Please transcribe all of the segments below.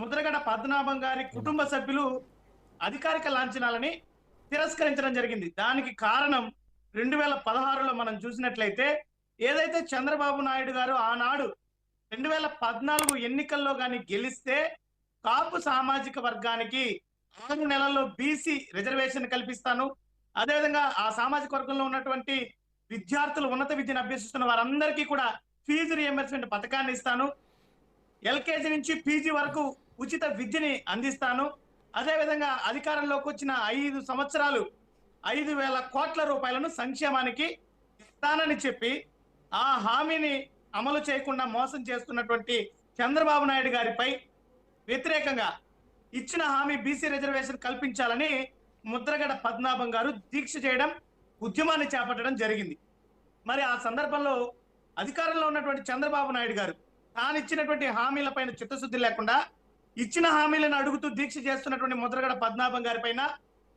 ముద్రగడ పద్మనాభం గారి కుటుంబ సభ్యులు అధికారిక లాంఛనాలని తిరస్కరించడం జరిగింది. దానికి కారణం 2016లో మనం చూసినట్లయితే ఏదైతే చంద్రబాబు నాయుడు గారు ఆనాడు 2014 ఎన్నికల్లో గాని గెలిస్తే కాపు సామాజిక వర్గానికి 6 నెలల్లో బీసీ రిజర్వేషన్ కల్పిస్తాను, అదేవిధంగా ఆ సామాజిక వర్గంలో ఉన్నటువంటి విద్యార్థులు ఉన్నత విద్యను అభ్యసిస్తున్న వారందరికీ కూడా ఫీజు రియంబర్స్మెంట్ పథకాన్ని ఇస్తాను, ఎల్కేజీ నుంచి పీజీ వరకు ఉచిత విద్యని అందిస్తాను, అదేవిధంగా అధికారంలోకి వచ్చిన 5 సంవత్సరాలు 5,000 కోట్ల రూపాయలను సంక్షేమానికి ఇస్తానని చెప్పి ఆ హామీని అమలు చేయకుండా మోసం చేస్తున్నటువంటి చంద్రబాబు నాయుడు గారిపై వ్యతిరేకంగా ఇచ్చిన హామీ బీసీ రిజర్వేషన్ కల్పించాలని ముద్రగడ పద్మనాభం గారు దీక్ష చేయడం, ఉద్యమాన్ని చేపట్టడం జరిగింది. మరి ఆ సందర్భంలో అధికారంలో ఉన్నటువంటి చంద్రబాబు నాయుడు గారు తాను ఇచ్చినటువంటి హామీలపైన చిత్తశుద్ధి లేకుండా ఇచ్చిన హామీలను అడుగుతూ దీక్ష చేస్తున్నటువంటి ముద్రగడ పద్మనాభం గారి పైన,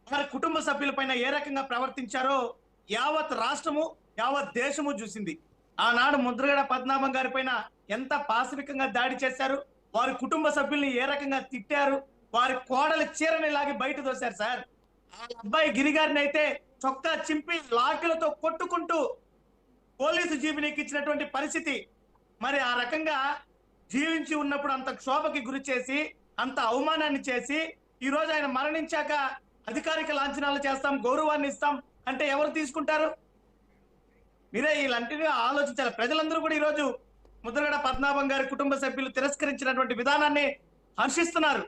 వారి కుటుంబ సభ్యులపైన ఏ రకంగా ప్రవర్తించారో యావత్ రాష్ట్రము, యావత్ దేశము చూసింది. ఆనాడు ముద్రగడ పద్మనాభం గారి పైన ఎంత పాశవికంగా దాడి చేశారు, వారి కుటుంబ సభ్యుల్ని ఏ రకంగా తిట్టారు, వారి కోడలి చీరని లాగి బయట దోశారు సార్. ఆ అబ్బాయి గిరిగారిని అయితే చొక్కా చింపి లాఠీలతో కొట్టుకుంటూ పోలీసు జీబునికి ఇచ్చినటువంటి పరిస్థితి. మరి ఆ రకంగా జీవించి ఉన్నప్పుడు అంత క్షోభకి గురి చేసి, అంత అవమానాన్ని చేసి, ఈ రోజు ఆయన మరణించాక అధికారిక లాంఛనాలు చేస్తాం, గౌరవాన్ని ఇస్తాం అంటే ఎవరు తీసుకుంటారు? మీరే ఇలాంటివి ఆలోచించాలి. ప్రజలందరూ కూడా ఈరోజు ముద్రగడ పద్మనాభం గారి కుటుంబ సభ్యులు తిరస్కరించినటువంటి విధానాన్ని హర్షిస్తున్నారు.